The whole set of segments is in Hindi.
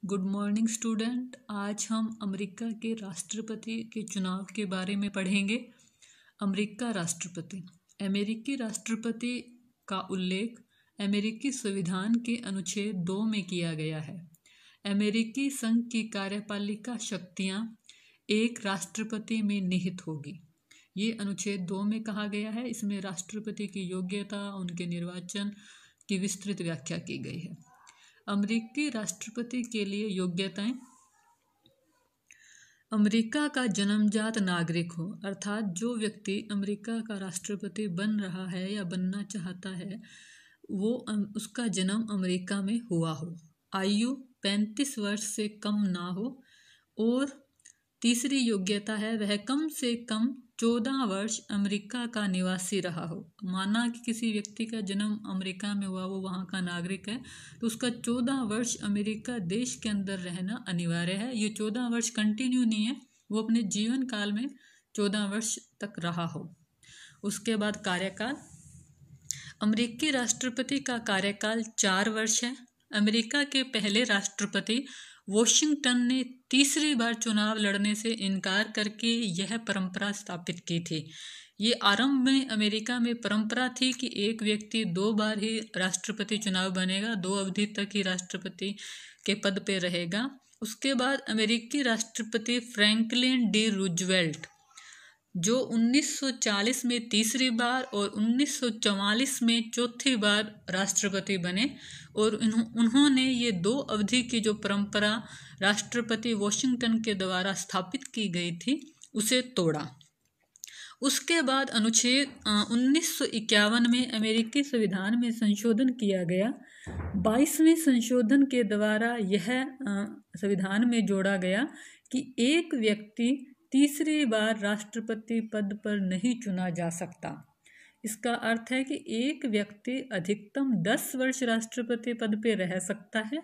Good morning student. आज हम अमेरिका के राष्ट्रपति के चुनाव के बारे में पढ़ेंगे। अमेरिका राष्ट्रपति। अमेरिकी राष्ट्रपति का उल्लेख अमेरिकी संविधान के अनुच्छेद 2 में किया गया है। अमेरिकी संघ की कार्यपालिका शक्तियां एक राष्ट्रपति में निहित होगी। ये अनुच्छेद 2 में कहा गया है। इसमें राष्ट्रपति की योग्यता, उनके निर्वाचन की विस्तृत व्याख्या की गई है। अमेरिकी राष्ट्रपति के लिए योग्यताएं: अमेरिका का जन्मजात नागरिक हो, अर्थात जो व्यक्ति अमेरिका का राष्ट्रपति बन रहा है या बनना चाहता है वो उसका जन्म अमेरिका में हुआ हो। आयु 35 वर्ष से कम ना हो। और तीसरी योग्यता है वह कम से कम 14 वर्ष अमेरिका का निवासी रहा हो। माना कि किसी व्यक्ति का जन्म अमेरिका में हुआ, वो वहाँ का नागरिक है, तो उसका 14 वर्ष अमेरिका देश के अंदर रहना अनिवार्य है। ये 14 वर्ष कंटिन्यू नहीं है, वो अपने जीवन काल में 14 वर्ष तक रहा हो। उसके बाद कार्यकाल। अमेरिकी राष्ट्रपति का कार्यकाल 4 वर्ष है। अमेरिका के पहले राष्ट्रपति वॉशिंगटन ने तीसरी बार चुनाव लड़ने से इनकार करके यह परंपरा स्थापित की थी। ये आरंभ में अमेरिका में परंपरा थी कि एक व्यक्ति 2 बार ही राष्ट्रपति चुनाव बनेगा, 2 अवधि तक ही राष्ट्रपति के पद पे रहेगा। उसके बाद अमेरिकी राष्ट्रपति फ्रैंकलिन डी रूजवेल्ट, जो 1940 में तीसरी बार और 1944 में चौथी बार राष्ट्रपति बने, और उन्होंने ये 2 अवधि की जो परंपरा राष्ट्रपति वॉशिंगटन के द्वारा स्थापित की गई थी उसे तोड़ा। उसके बाद अनुच्छेद 1951 में अमेरिकी संविधान में संशोधन किया गया। 22वें संशोधन के द्वारा यह संविधान में जोड़ा गया कि एक व्यक्ति तीसरी बार राष्ट्रपति पद पर नहीं चुना जा सकता। इसका अर्थ है कि एक व्यक्ति अधिकतम 10 वर्ष राष्ट्रपति पद पे रह सकता है,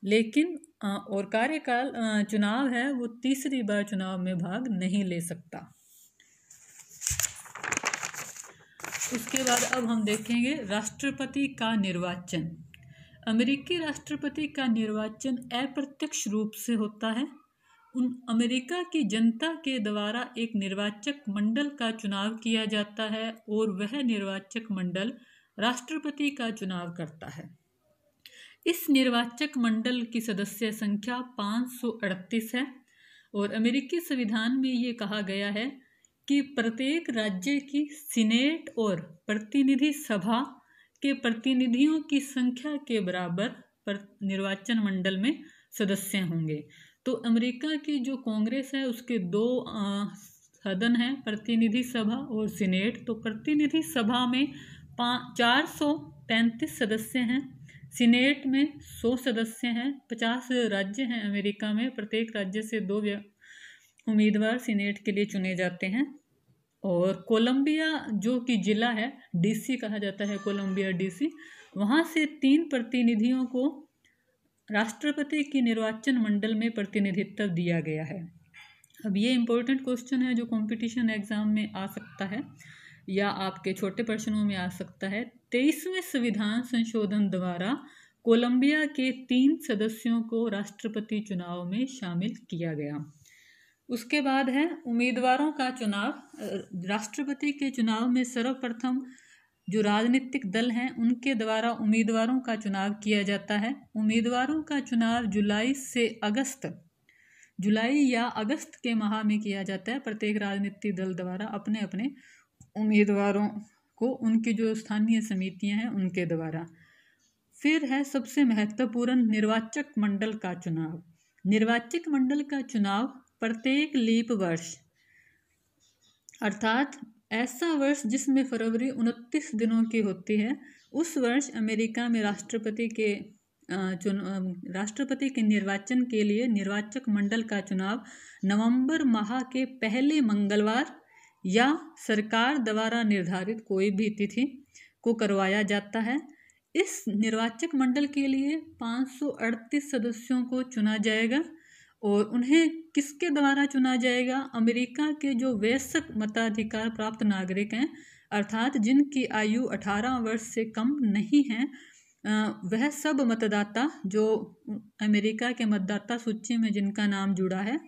लेकिन और कार्यकाल चुनाव है वो तीसरी बार चुनाव में भाग नहीं ले सकता। उसके बाद अब हम देखेंगे राष्ट्रपति का निर्वाचन। अमेरिकी राष्ट्रपति का निर्वाचन अप्रत्यक्ष रूप से होता है। अमेरिका की जनता के द्वारा एक निर्वाचक मंडल का चुनाव किया जाता है और वह निर्वाचक मंडल राष्ट्रपति का चुनाव करता है। इस निर्वाचक मंडल की सदस्य संख्या 538 है और अमेरिकी संविधान में ये कहा गया है कि प्रत्येक राज्य की सीनेट और प्रतिनिधि सभा के प्रतिनिधियों की संख्या के बराबर निर्वाचन मंडल में सदस्य होंगे। तो अमेरिका की जो कांग्रेस है उसके 2 सदन हैं, प्रतिनिधि सभा और सीनेट। तो प्रतिनिधि सभा में 435 सदस्य हैं, सीनेट में 100 सदस्य हैं। 50 राज्य हैं अमेरिका में, प्रत्येक राज्य से 2 उम्मीदवार सीनेट के लिए चुने जाते हैं। और कोलंबिया जो कि जिला है, डीसी कहा जाता है, कोलंबिया डीसी, वहाँ से 3 प्रतिनिधियों को राष्ट्रपति की निर्वाचन मंडल में प्रतिनिधित्व दिया गया है। अब ये इम्पोर्टेंट क्वेश्चन है जो कंपटीशन एग्जाम में आ सकता है या आपके छोटे प्रश्नों में आ सकता है। 23वें संविधान संशोधन द्वारा कोलंबिया के 3 सदस्यों को राष्ट्रपति चुनाव में शामिल किया गया। उसके बाद है उम्मीदवारों का चुनाव। राष्ट्रपति के चुनाव में सर्वप्रथम जो राजनीतिक दल हैं उनके द्वारा उम्मीदवारों का चुनाव किया जाता है। उम्मीदवारों का चुनाव जुलाई या अगस्त के माह में किया जाता है। प्रत्येक राजनीतिक दल द्वारा अपने अपने उम्मीदवारों को, उनकी जो स्थानीय समितियां हैं उनके द्वारा। फिर है सबसे महत्वपूर्ण निर्वाचक मंडल का चुनाव। निर्वाचक मंडल का चुनाव प्रत्येक लीप वर्ष, अर्थात ऐसा वर्ष जिसमें फरवरी 29 दिनों की होती है, उस वर्ष अमेरिका में राष्ट्रपति के निर्वाचन के लिए निर्वाचक मंडल का चुनाव नवंबर माह के पहले मंगलवार या सरकार द्वारा निर्धारित कोई भी तिथि को करवाया जाता है। इस निर्वाचक मंडल के लिए 538 सदस्यों को चुना जाएगा और उन्हें किसके द्वारा चुना जाएगा? अमेरिका के जो वयस्क मताधिकार प्राप्त नागरिक हैं, अर्थात जिनकी आयु 18 वर्ष से कम नहीं है, वह सब मतदाता जो अमेरिका के मतदाता सूची में जिनका नाम जुड़ा है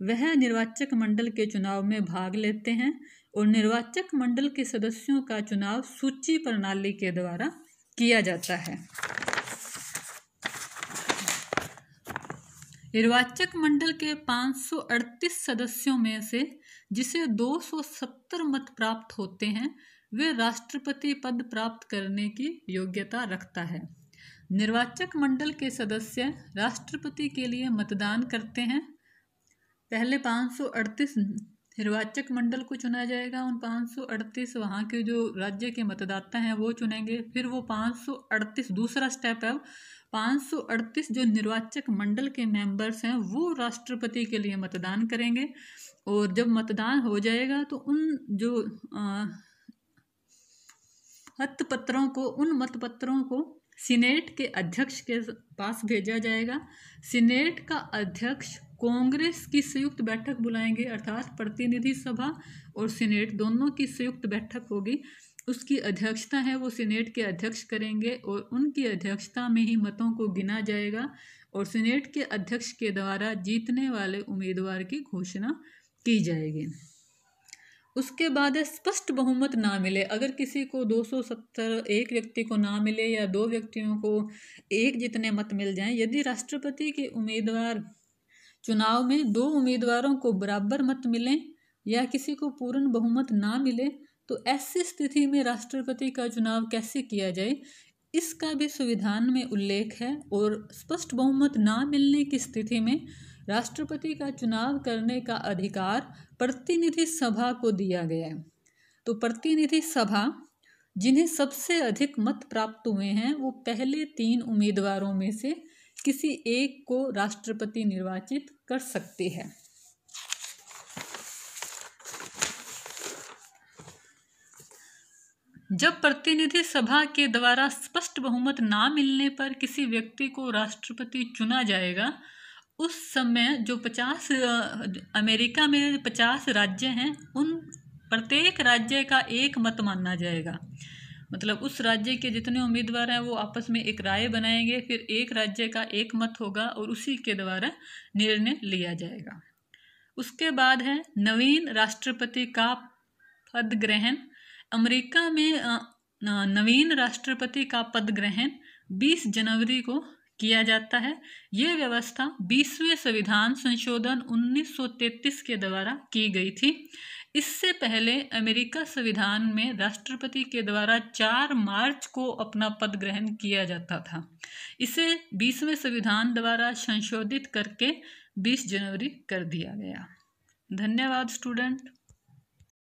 वह निर्वाचक मंडल के चुनाव में भाग लेते हैं और निर्वाचक मंडल के सदस्यों का चुनाव सूची प्रणाली के द्वारा किया जाता है। निर्वाचक मंडल के 538 सदस्यों में से जिसे 270 मत प्राप्त होते हैं वे राष्ट्रपति पद प्राप्त करने की योग्यता रखता है। निर्वाचक मंडल के सदस्य राष्ट्रपति के लिए मतदान करते हैं। पहले 538 निर्वाचक मंडल को चुना जाएगा, उन 538 वहाँ के जो राज्य के मतदाता हैं वो चुनेंगे। फिर वो 538 दूसरा स्टेप है, 538 जो निर्वाचक मंडल के मेंबर्स हैं वो राष्ट्रपति के लिए मतदान करेंगे। और जब मतदान हो जाएगा तो उन जो उन मतपत्रों को सीनेट के अध्यक्ष के पास भेजा जाएगा। सीनेट का अध्यक्ष कांग्रेस की संयुक्त बैठक बुलाएंगे, अर्थात प्रतिनिधि सभा और सीनेट दोनों की संयुक्त बैठक होगी। उसकी अध्यक्षता है वो सीनेट के अध्यक्ष करेंगे और उनकी अध्यक्षता में ही मतों को गिना जाएगा और सीनेट के अध्यक्ष के द्वारा जीतने वाले उम्मीदवार की घोषणा की जाएगी। उसके बाद स्पष्ट बहुमत ना मिले, अगर किसी को 270 एक व्यक्ति को ना मिले या दो व्यक्तियों को एक जितने मत मिल जाएं, यदि राष्ट्रपति के उम्मीदवार चुनाव में दो उम्मीदवारों को बराबर मत मिलें या किसी को पूर्ण बहुमत ना मिले तो ऐसी स्थिति में राष्ट्रपति का चुनाव कैसे किया जाए इसका भी संविधान में उल्लेख है। और स्पष्ट बहुमत ना मिलने की स्थिति में राष्ट्रपति का चुनाव करने का अधिकार प्रतिनिधि सभा को दिया गया है। तो प्रतिनिधि सभा जिन्हें सबसे अधिक मत प्राप्त हुए हैं वो पहले 3 उम्मीदवारों में से किसी एक को राष्ट्रपति निर्वाचित कर सकती है। जब प्रतिनिधि सभा के द्वारा स्पष्ट बहुमत ना मिलने पर किसी व्यक्ति को राष्ट्रपति चुना जाएगा, उस समय जो 50 अमेरिका में 50 राज्य हैं उन प्रत्येक राज्य का एक मत माना जाएगा। मतलब उस राज्य के जितने उम्मीदवार हैं वो आपस में एक राय बनाएंगे, फिर एक राज्य का एक मत होगा और उसी के द्वारा निर्णय लिया जाएगा। उसके बाद है नवीन राष्ट्रपति का पद ग्रहण। अमेरिका में नवीन राष्ट्रपति का पद ग्रहण 20 जनवरी को किया जाता है। ये व्यवस्था 20वें संविधान संशोधन 1933 के द्वारा की गई थी। इससे पहले अमेरिका संविधान में राष्ट्रपति के द्वारा 4 मार्च को अपना पद ग्रहण किया जाता था। इसे 20वें संविधान द्वारा संशोधित करके 20 जनवरी कर दिया गया। धन्यवाद स्टूडेंट।